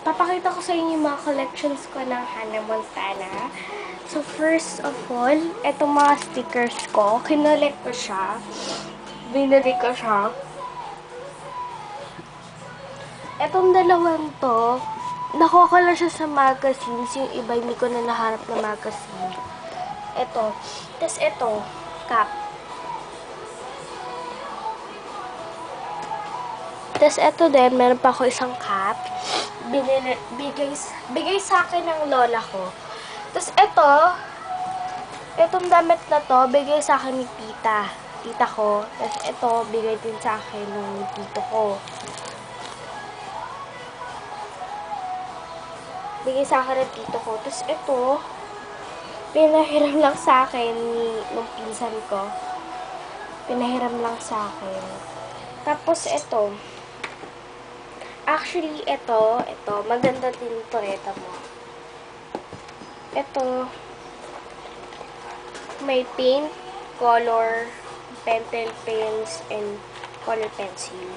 Papakita ko sa inyo yung mga collections ko ng Hannah Montana. So, first of all, itong mga stickers ko, kinolect ko siya. Binili ko siya. Itong dalawang to, nakuha ko lang siya sa magazines. Yung iba, hindi ko na naharap na magazine. Ito. Tapos ito, cap. Tapos ito din, meron pa ako isang cap. Bigay sa akin ng lola ko. Tapos itong damit na to, bigay sa akin ni tita ko. Tapos ito, bigay din sa akin ng tito ko. Bigay sa akin ng tito ko. Tapos ito, pinahiram lang sa akin ng pinsan ko. Pinahiram lang sa akin. Tapos ito, actually, ito, maganda din to, ito mo. Ito, may paint, color, pentel pens, and color pencil.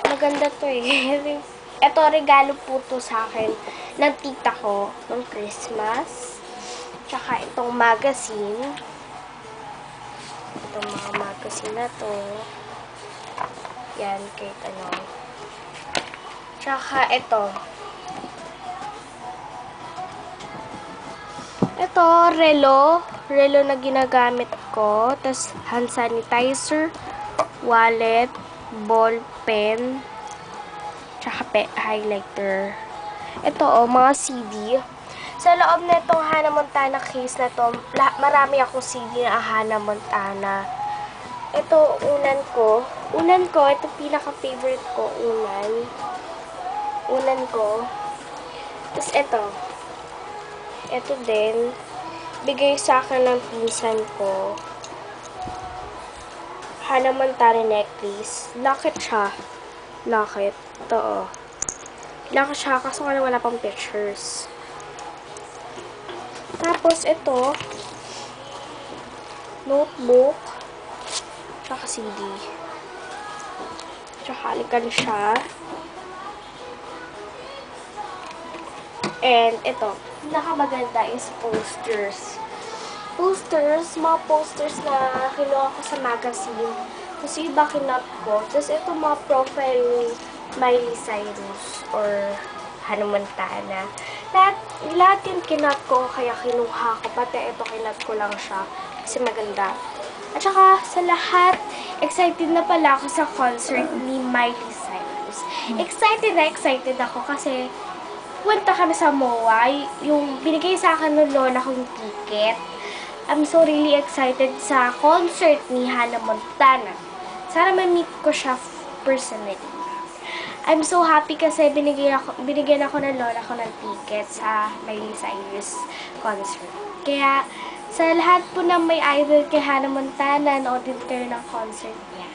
Maganda to eh. Ito, regalo po to sa akin ng tita ko ng Christmas. Tsaka itong magazine. Itong mga magazine na to. Yan, kahit ano. Tsaka ito. Ito, relo. Relo na ginagamit ko. Tapos, hand sanitizer, wallet, ball pen, tsaka highlighter. Ito, mga CD. Sa loob na itong Hannah Montana case na to, marami akong CD na Hannah Montana. Ito, unan ko. Ito pinaka-favorite ko, unan ko. Tapos ito. Ito din. Bigay sa akin ng pinsan ko. Hannah Montana necklace. Locket siya. Locket. Ito, Locket siya, kaso wala pang pictures. Tapos ito. Notebook. Tsaka CD. Tsaka halikan siya. And ito, pinakamaganda is posters. Mga posters na kinuha ko sa magazine. Kasi iba kinap ko. Tapos ito mga profile ni Miley Cyrus or Hannah Montana. Lahat yung kinap ko, kaya kinuha ko. Pati ito kinap ko lang siya. Kasi maganda. At saka sa lahat, excited na pala ako sa concert ni Miley Cyrus. Excited ako kasi punta kami sa MOA, yung binigay sa akin ng lola kong ticket. I'm so really excited sa concert ni Hannah Montana. Sana ma-meet ko siya personally. I'm so happy kasi binigyan ako ng lola ko ng ticket sa Miley Cyrus concert. Kaya, sa lahat po ng may idol kay Hannah Montana, noodin kayo ng concert niya.